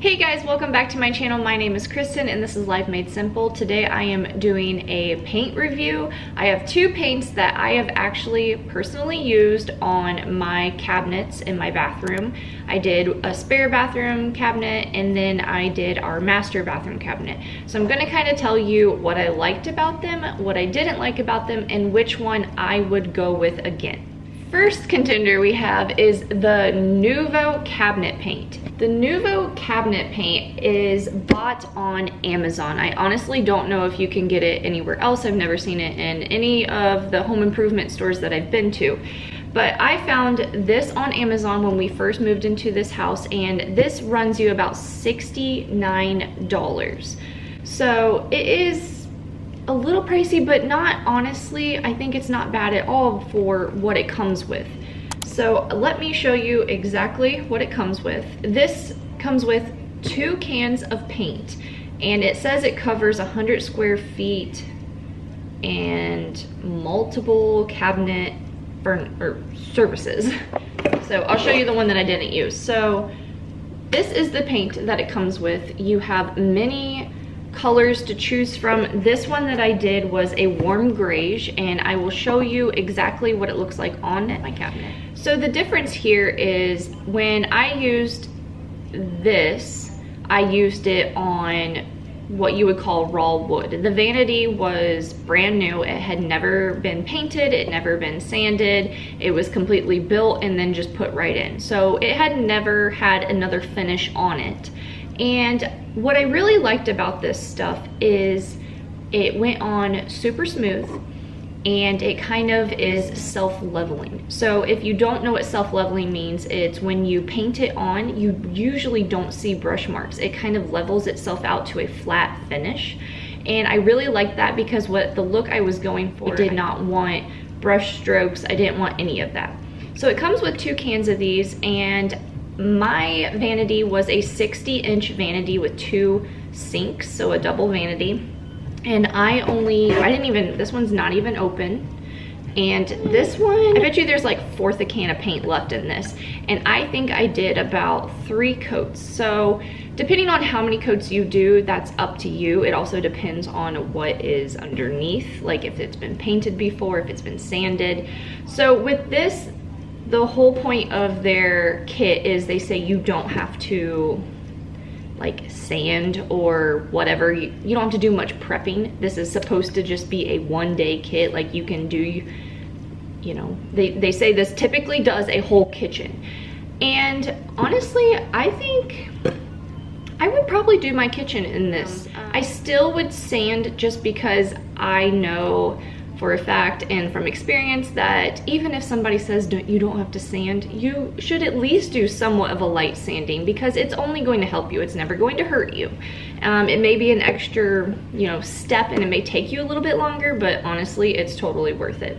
Hey guys, welcome back to my channel. My name is Kristen and this is Life Made Simple. Today I am doing a paint review. I have two paints that I have actually personally used on my cabinets in my bathroom. I did a spare bathroom cabinet and then I did our master bathroom cabinet. So I'm gonna kind of tell you what I liked about them, what I didn't like about them, and which one I would go with again. First contender we have is the Nouveau cabinet paint. The Nouveau cabinet paint is bought on Amazon. I honestly don't know if you can get it anywhere else. I've never seen it in any of the home improvement stores that I've been to. But I found this on Amazon when we first moved into this house, and this runs you about $69. So it is a little pricey, but not, honestly, I think it's not bad at all for what it comes with. So let me show you exactly what it comes with. This comes with 2 cans of paint, and it says it covers 100 square feet and multiple cabinet services. So I'll show you the one that I didn't use. So this is the paint that it comes with. You have many colors to choose from. This one that I did was a warm grayish, and I will show you exactly what it looks like on my cabinet. So the difference here is when I used this, I used it on what you would call raw wood. The vanity was brand new. It had never been painted, it had never been sanded. It was completely built and then just put right in. So it had never had another finish on it. And what I really liked about this stuff is it went on super smooth and it kind of is self-leveling. So if you don't know what self-leveling means, it's when you paint it on, you usually don't see brush marks. It kind of levels itself out to a flat finish. And I really liked that because what the look I was going for, I did not want brush strokes. I didn't want any of that. So it comes with 2 cans of these, and my vanity was a 60-inch vanity with 2 sinks, so a double vanity. And this one's not even open. And this one, I bet you there's like 1/4 a can of paint left in this. And I think I did about 3 coats. So depending on how many coats you do, that's up to you. It also depends on what is underneath, like if it's been painted before, if it's been sanded. So with this, the whole point of their kit is they say you don't have to like sand or whatever. You don't have to do much prepping. This is supposed to just be a 1-day kit. Like you can do, you know, they say this typically does a whole kitchen. And honestly, I think I would probably do my kitchen in this. I still would sand just because I know for a fact and from experience that even if somebody says you don't have to sand, you should at least do somewhat of a light sanding because it's only going to help you. It's never going to hurt you. It may be an extra, you know, step, and it may take you a little bit longer, but honestly, it's totally worth it.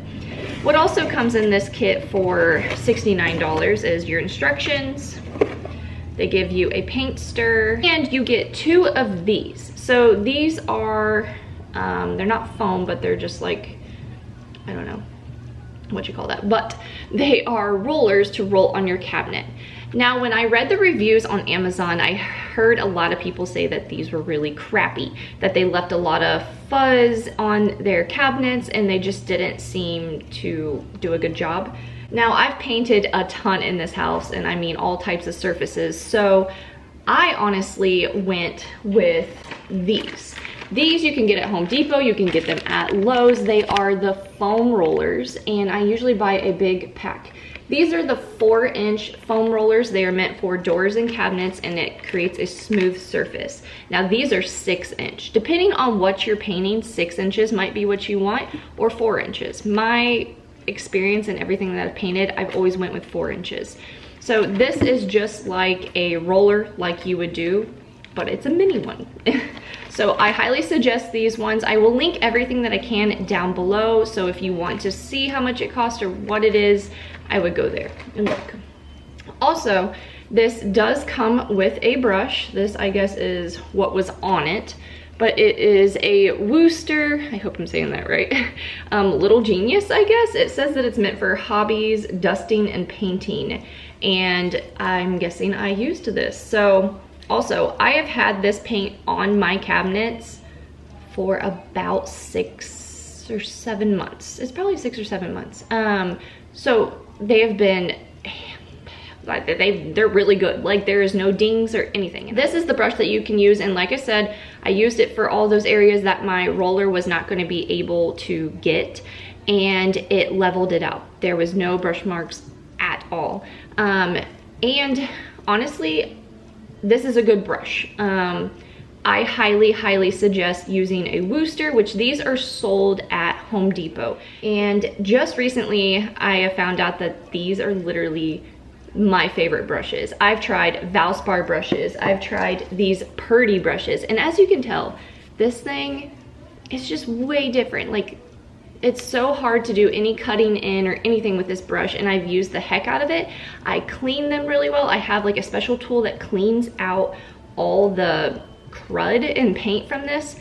What also comes in this kit for $69 is your instructions. They give you a paint stir, and you get 2 of these. So these are, they're not foam, but they're just like, I don't know what you call that, but they are rollers to roll on your cabinet. Now, when I read the reviews on Amazon, I heard a lot of people say that these were really crappy, that they left a lot of fuzz on their cabinets and they just didn't seem to do a good job. Now, I've painted a ton in this house, and I mean all types of surfaces, so I honestly went with these. These you can get at Home Depot, you can get them at Lowe's. They are the foam rollers, and I usually buy a big pack. These are the 4-inch foam rollers. They are meant for doors and cabinets, and it creates a smooth surface. Now these are 6-inch. Depending on what you're painting, 6 inches might be what you want, or 4 inches. My experience and everything that I've painted, I've always went with 4 inches. So this is just like a roller like you would do, but it's a mini one. So I highly suggest these ones. I will link everything that I can down below. So if you want to see how much it costs or what it is, I would go there and look. Also, this does come with a brush. This, I guess, is what was on it, but it is a Wooster, I hope I'm saying that right, Little Genius, I guess. It says that it's meant for hobbies, dusting, and painting, and I'm guessing I used this. So Also, I have had this paint on my cabinets for about 6 or 7 months. It's probably 6 or 7 months. So they have been, they're really good. Like, there is no dings or anything. This is the brush that you can use, and like I said, I used it for all those areas that my roller was not going to be able to get, and it leveled it out. There was no brush marks at all. And honestly, this is a good brush. I highly suggest using a Wooster, which these are sold at Home Depot. And just recently, I have found out that these are literally my favorite brushes. I've tried Valspar brushes, I've tried these Purdy brushes, and as you can tell, this thing is just way different. Like, it's so hard to do any cutting in or anything with this brush, and I've used the heck out of it. I clean them really well. I have like a special tool that cleans out all the crud and paint from this,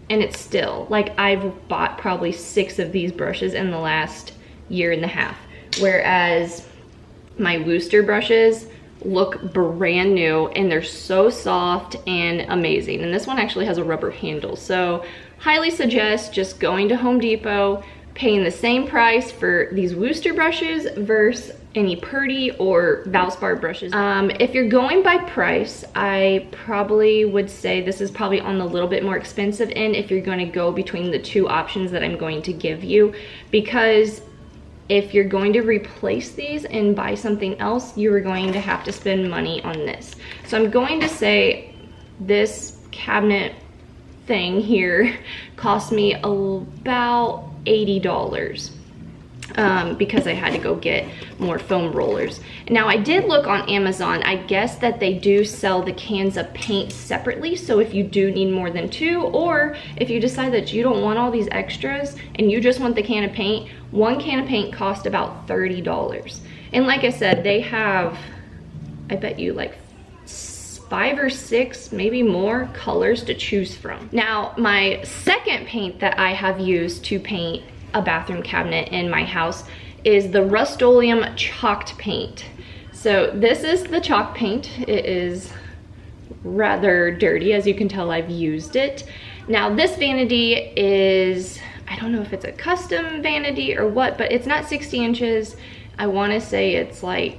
and it's still, like, I've bought probably 6 of these brushes in the last 1.5 years, whereas my Wooster brushes look brand new and they're so soft and amazing. And this one actually has a rubber handle, so highly suggest just going to Home Depot, paying the same price for these Wooster brushes versus any Purdy or Valspar brushes. If you're going by price, I probably would say this is probably on the little bit more expensive end if you're going to go between the 2 options that I'm going to give you, because if you're going to replace these and buy something else, you are going to have to spend money on this. So I'm going to say this cabinet thing here cost me about $80 because I had to go get more foam rollers. Now, I did look on Amazon. I guess that they do sell the cans of paint separately, so if you do need more than 2, or if you decide that you don't want all these extras and you just want the can of paint, 1 can of paint cost about $30. And like I said, they have, I bet you, like 5 or 6, maybe more colors to choose from. Now, my second paint that I have used to paint a bathroom cabinet in my house is the Rust-Oleum chalked paint. So this is the chalk paint. It is rather dirty, as you can tell. I've used it. Now, this vanity is, I don't know if it's a custom vanity or what, but it's not 60 inches. I want to say it's like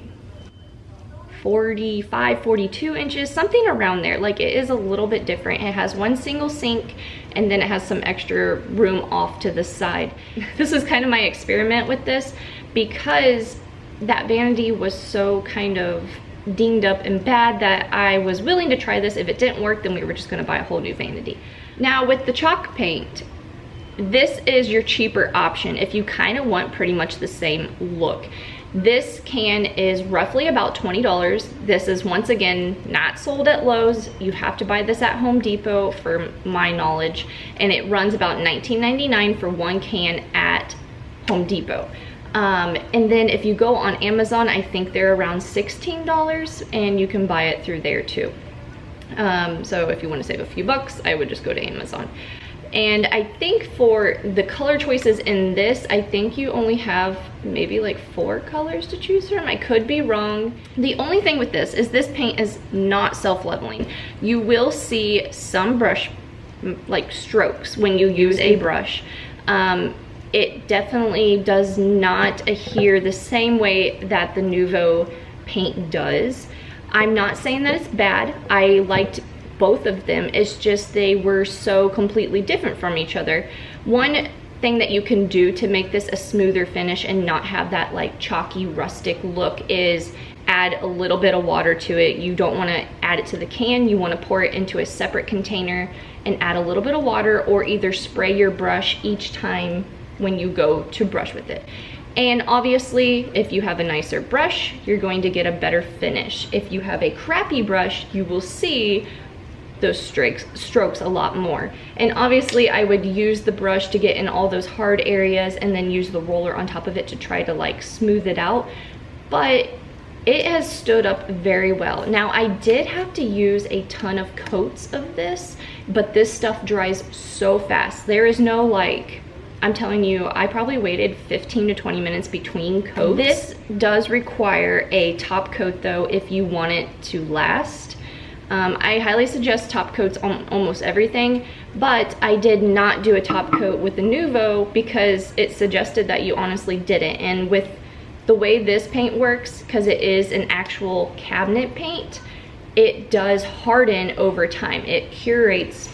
45, 42 inches, something around there. Like, it is a little bit different. It has 1 single sink, and then it has some extra room off to the side. This is kind of my experiment with this, because that vanity was so kind of dinged up and bad that I was willing to try this. If it didn't work, then we were just gonna buy a whole new vanity. Now, with the chalk paint, this is your cheaper option if you kind of want pretty much the same look. This can is roughly about $20. This is, once again, not sold at Lowe's. You have to buy this at Home Depot for my knowledge, and it runs about $19.99 for 1 can at Home Depot. And then if you go on Amazon, I think they're around $16, and you can buy it through there too. So if you want to save a few bucks, I would just go to Amazon. And I think for the color choices in this, I think you only have maybe like 4 colors to choose from. I could be wrong. The only thing with this is this paint is not self-leveling. You will see some brush like strokes when you use a brush. It definitely does not adhere the same way that the Nouveau paint does. I'm not saying that it's bad. I liked both of them. It's just they were so completely different from each other. One thing that you can do to make this a smoother finish and not have that like chalky rustic look is add a little bit of water to it. You don't want to add it to the can. You want to pour it into a separate container and add a little bit of water, or either spray your brush each time when you go to brush with it. And obviously, if you have a nicer brush, you're going to get a better finish. If you have a crappy brush, you will see those strokes a lot more. And obviously, I would use the brush to get in all those hard areas and then use the roller on top of it to try to like smooth it out. But it has stood up very well. Now, I did have to use a ton of coats of this, but this stuff dries so fast. There is no like, I'm telling you, I probably waited 15 to 20 minutes between coats. This does require a top coat though if you want it to last. I highly suggest top coats on almost everything, but I did not do a top coat with the Nuvo because it suggested that you honestly didn't. And with the way this paint works, because it is an actual cabinet paint, it does harden over time. It curates.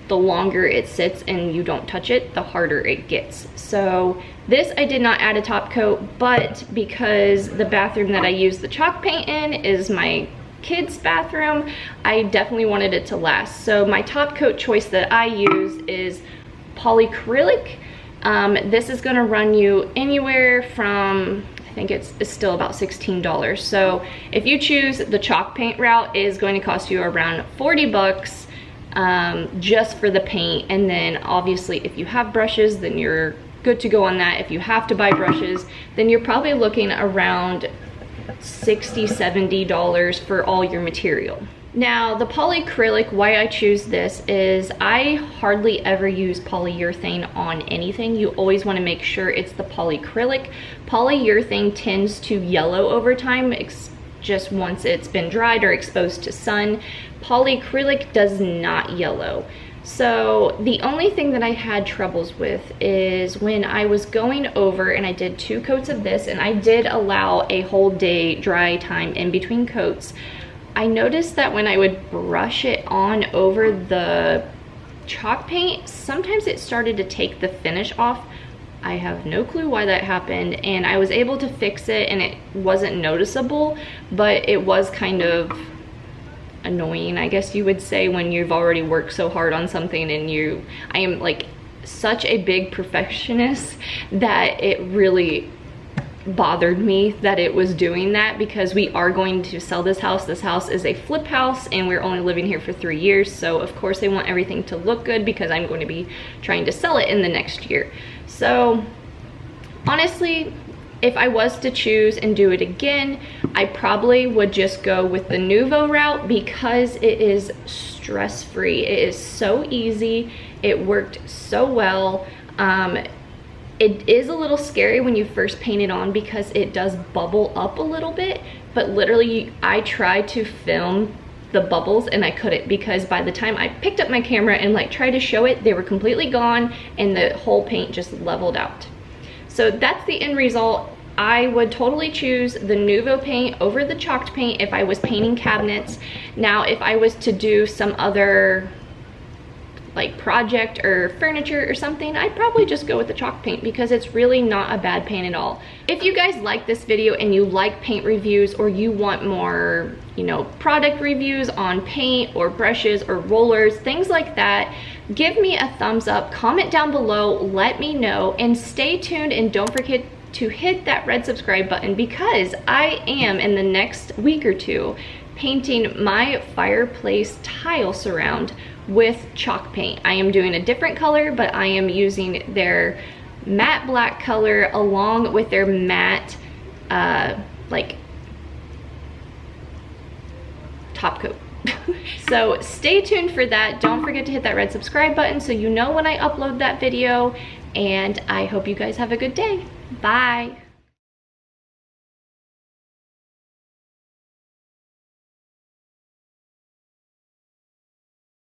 The longer it sits and you don't touch it, the harder it gets. So this I did not add a top coat, but because the bathroom that I use the chalk paint in is my kids' bathroom, I definitely wanted it to last. So my top coat choice that I use is polyacrylic. This is gonna run you anywhere from, I think it's still about $16. So if you choose the chalk paint route, it is going to cost you around 40 bucks just for the paint. And then obviously if you have brushes, then you're good to go on that. If you have to buy brushes, then you're probably looking around $60–70 for all your material. Now the polyacrylic, why I choose this is I hardly ever use polyurethane on anything. You always want to make sure it's the polyacrylic. Polyurethane tends to yellow over time, just once it's been dried or exposed to sun. Polyacrylic does not yellow. So the only thing that I had troubles with is when I was going over, and I did 2 coats of this, and I did allow a whole day dry time in between coats. I noticed that when I would brush it on over the chalk paint, sometimes it started to take the finish off. I have no clue why that happened, and I was able to fix it and it wasn't noticeable, but it was kind of annoying, I guess you would say, when you've already worked so hard on something and I am like such a big perfectionist that it really bothered me that it was doing that, because we are going to sell this house. This house is a flip house and we're only living here for 3 years, so of course they want everything to look good because I'm going to be trying to sell it in the next year. So honestly, if I was to choose and do it again, I probably would just go with the Nouveau route because it is stress-free. It is so easy. It worked so well. It is a little scary when you first paint it on because it does bubble up a little bit, but literally I tried to film the bubbles and I couldn't, because by the time I picked up my camera and like tried to show it, they were completely gone and the whole paint just leveled out. So that's the end result. I would totally choose the Nouveau paint over the chalked paint if I was painting cabinets. Now, if I was to do some other like project or furniture or something, I'd probably just go with the chalk paint because it's really not a bad paint at all. If you guys like this video and you like paint reviews, or you want more, you know, product reviews on paint or brushes or rollers, things like that, give me a thumbs up, comment down below, let me know, and stay tuned, and don't forget to hit that red subscribe button because I am in the next week or 2 painting my fireplace tile surround with chalk paint. I am doing a different color, but I am using their matte black color along with their matte like top coat. So stay tuned for that. Don't forget to hit that red subscribe button so you know when I upload that video, and I hope you guys have a good day. Bye.